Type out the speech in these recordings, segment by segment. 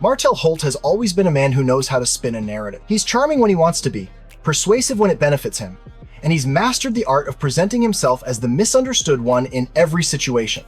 Martell Holt has always been a man who knows how to spin a narrative. He's charming when he wants to be, persuasive when it benefits him, and he's mastered the art of presenting himself as the misunderstood one in every situation.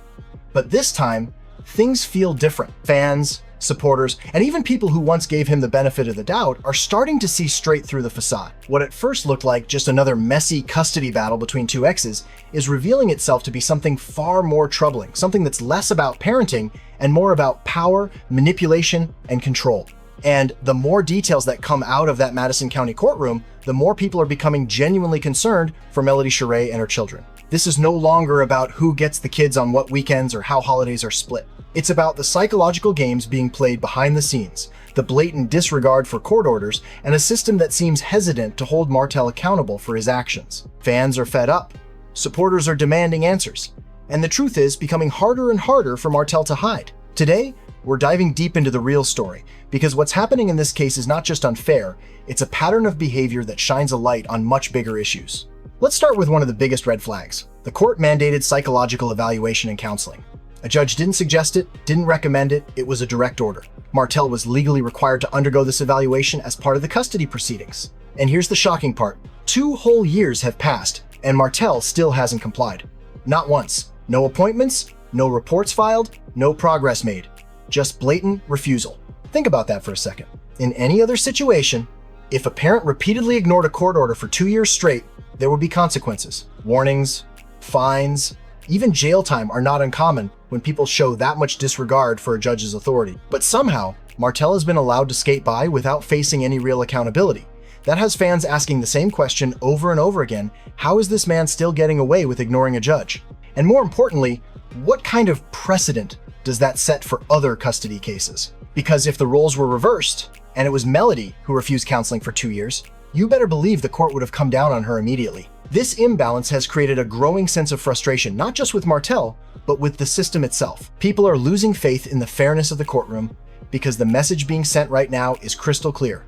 But this time, things feel different. Fans, supporters, and even people who once gave him the benefit of the doubt are starting to see straight through the facade. What at first looked like just another messy custody battle between two exes is revealing itself to be something far more troubling, something that's less about parenting and more about power, manipulation, and control. And the more details that come out of that Madison County courtroom, the more people are becoming genuinely concerned for Melody Sheree and her children. This is no longer about who gets the kids on what weekends or how holidays are split. It's about the psychological games being played behind the scenes, the blatant disregard for court orders, and a system that seems hesitant to hold Martell accountable for his actions. Fans are fed up. Supporters are demanding answers. And the truth is becoming harder and harder for Martell to hide. Today, we're diving deep into the real story, because what's happening in this case is not just unfair, it's a pattern of behavior that shines a light on much bigger issues. Let's start with one of the biggest red flags: the court-mandated psychological evaluation and counseling. A judge didn't suggest it, didn't recommend it, it was a direct order. Martell was legally required to undergo this evaluation as part of the custody proceedings. And here's the shocking part: 2 whole years have passed, and Martell still hasn't complied. Not once. No appointments, no reports filed, no progress made. Just blatant refusal. Think about that for a second. In any other situation, if a parent repeatedly ignored a court order for 2 years straight, there would be consequences. Warnings, fines, even jail time are not uncommon when people show that much disregard for a judge's authority. But somehow, Martell has been allowed to skate by without facing any real accountability. That has fans asking the same question over and over again: how is this man still getting away with ignoring a judge? And more importantly, what kind of precedent does that set for other custody cases? Because if the roles were reversed, and it was Melody who refused counseling for 2 years, you better believe the court would have come down on her immediately. This imbalance has created a growing sense of frustration, not just with Martell, but with the system itself. People are losing faith in the fairness of the courtroom because the message being sent right now is crystal clear.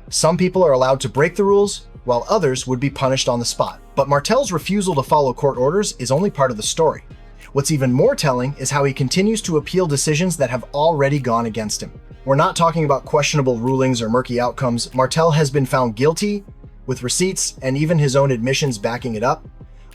Some people are allowed to break the rules, while others would be punished on the spot. But Martell's refusal to follow court orders is only part of the story. What's even more telling is how he continues to appeal decisions that have already gone against him. We're not talking about questionable rulings or murky outcomes. Martell has been found guilty, with receipts and even his own admissions backing it up.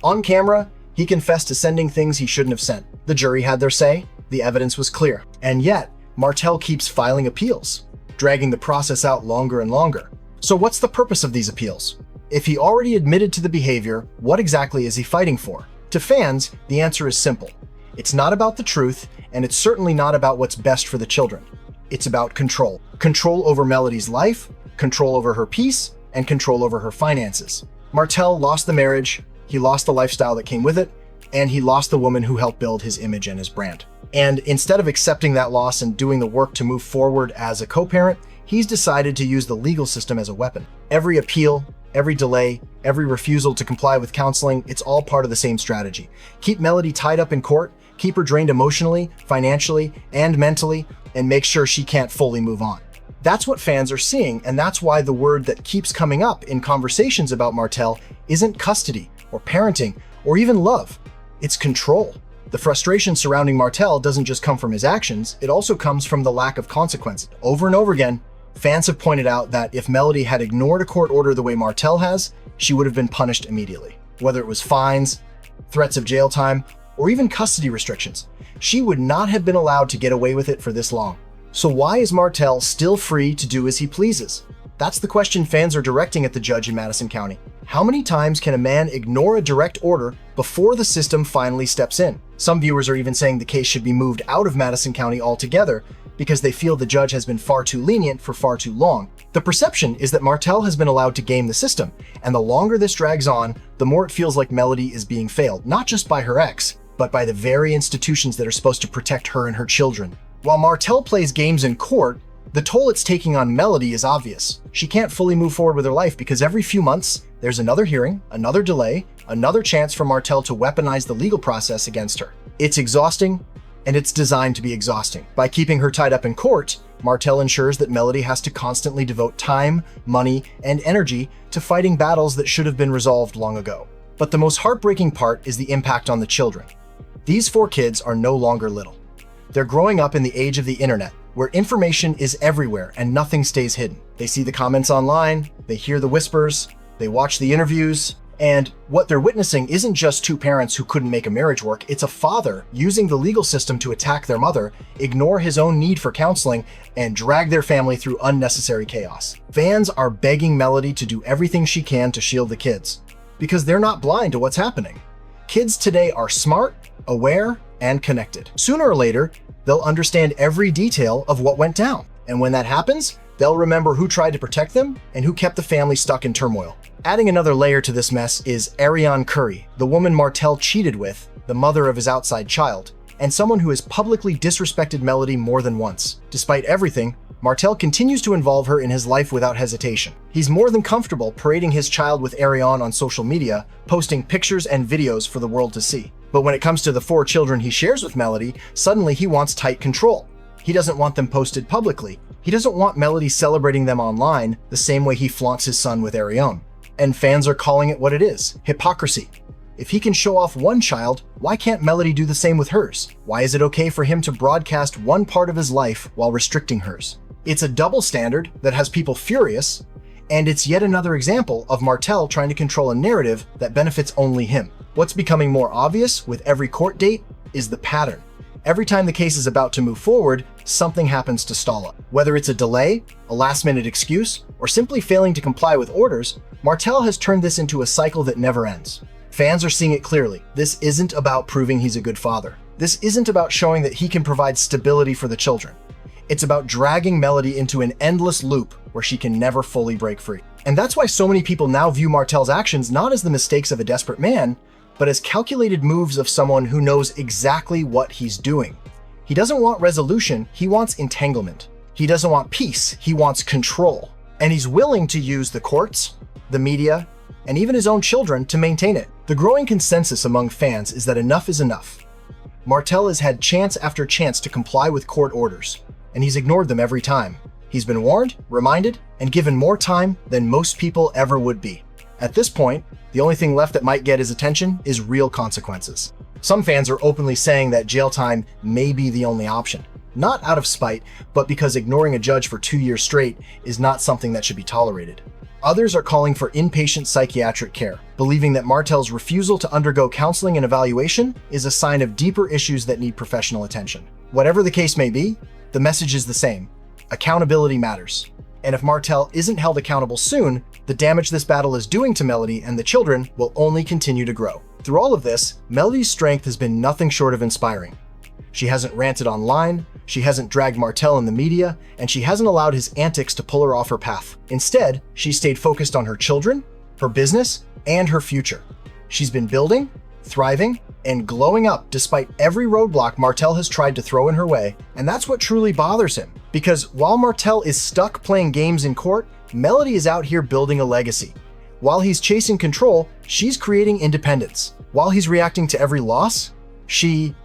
On camera, he confessed to sending things he shouldn't have sent. The jury had their say, the evidence was clear. And yet, Martell keeps filing appeals, dragging the process out longer and longer. So what's the purpose of these appeals? If he already admitted to the behavior, what exactly is he fighting for? To fans, the answer is simple. It's not about the truth, and it's certainly not about what's best for the children. It's about control. Control over Melody's life, control over her peace, and control over her finances. Martell lost the marriage, he lost the lifestyle that came with it, and he lost the woman who helped build his image and his brand. And instead of accepting that loss and doing the work to move forward as a co-parent, he's decided to use the legal system as a weapon. Every appeal, every delay, every refusal to comply with counseling, it's all part of the same strategy. Keep Melody tied up in court, keep her drained emotionally, financially, and mentally, and make sure she can't fully move on. That's what fans are seeing, and that's why the word that keeps coming up in conversations about Martell isn't custody, or parenting, or even love. It's control. The frustration surrounding Martell doesn't just come from his actions, it also comes from the lack of consequence. Over and over again, fans have pointed out that if Melody had ignored a court order the way Martell has, she would have been punished immediately. Whether it was fines, threats of jail time, or even custody restrictions, she would not have been allowed to get away with it for this long. So why is Martell still free to do as he pleases? That's the question fans are directing at the judge in Madison County. How many times can a man ignore a direct order before the system finally steps in? Some viewers are even saying the case should be moved out of Madison County altogether because they feel the judge has been far too lenient for far too long. The perception is that Martell has been allowed to game the system, and the longer this drags on, the more it feels like Melody is being failed, not just by her ex, but by the very institutions that are supposed to protect her and her children. While Martell plays games in court, the toll it's taking on Melody is obvious. She can't fully move forward with her life because every few months, there's another hearing, another delay, another chance for Martell to weaponize the legal process against her. It's exhausting, and it's designed to be exhausting. By keeping her tied up in court, Martell ensures that Melody has to constantly devote time, money, and energy to fighting battles that should have been resolved long ago. But the most heartbreaking part is the impact on the children. These 4 kids are no longer little. They're growing up in the age of the internet, where information is everywhere and nothing stays hidden. They see the comments online, they hear the whispers, they watch the interviews, and what they're witnessing isn't just two parents who couldn't make a marriage work, it's a father using the legal system to attack their mother, ignore his own need for counseling, and drag their family through unnecessary chaos. Fans are begging Melody to do everything she can to shield the kids, because they're not blind to what's happening. Kids today are smart, aware, and connected. Sooner or later, they'll understand every detail of what went down. And when that happens, they'll remember who tried to protect them and who kept the family stuck in turmoil. Adding another layer to this mess is Ariane Curry, the woman Martell cheated with, the mother of his outside child, and someone who has publicly disrespected Melody more than once. Despite everything, Martell continues to involve her in his life without hesitation. He's more than comfortable parading his child with Ariane on social media, posting pictures and videos for the world to see. But when it comes to the 4 children he shares with Melody, suddenly he wants tight control. He doesn't want them posted publicly. He doesn't want Melody celebrating them online the same way he flaunts his son with Ariane. And fans are calling it what it is: hypocrisy. If he can show off one child, why can't Melody do the same with hers? Why is it okay for him to broadcast one part of his life while restricting hers? It's a double standard that has people furious, and it's yet another example of Martell trying to control a narrative that benefits only him. What's becoming more obvious with every court date is the pattern. Every time the case is about to move forward, something happens to stall it. Whether it's a delay, a last-minute excuse, or simply failing to comply with orders, Martell has turned this into a cycle that never ends. Fans are seeing it clearly. This isn't about proving he's a good father. This isn't about showing that he can provide stability for the children. It's about dragging Melody into an endless loop where she can never fully break free. And that's why so many people now view Martell's actions not as the mistakes of a desperate man, but as calculated moves of someone who knows exactly what he's doing. He doesn't want resolution, he wants entanglement. He doesn't want peace, he wants control. And he's willing to use the courts, the media, and even his own children to maintain it. The growing consensus among fans is that enough is enough. Martell has had chance after chance to comply with court orders, and he's ignored them every time. He's been warned, reminded, and given more time than most people ever would be. At this point, the only thing left that might get his attention is real consequences. Some fans are openly saying that jail time may be the only option. Not out of spite, but because ignoring a judge for 2 years straight is not something that should be tolerated. Others are calling for inpatient psychiatric care, believing that Martell's refusal to undergo counseling and evaluation is a sign of deeper issues that need professional attention. Whatever the case may be, the message is the same: accountability matters. And if Martell isn't held accountable soon, the damage this battle is doing to Melody and the children will only continue to grow. Through all of this, Melody's strength has been nothing short of inspiring. She hasn't ranted online, she hasn't dragged Martell in the media, and she hasn't allowed his antics to pull her off her path. Instead, she stayed focused on her children, her business, and her future. She's been building, thriving, and glowing up despite every roadblock Martell has tried to throw in her way, and that's what truly bothers him. Because while Martell is stuck playing games in court, Melody is out here building a legacy. While he's chasing control, she's creating independence. While he's reacting to every loss, she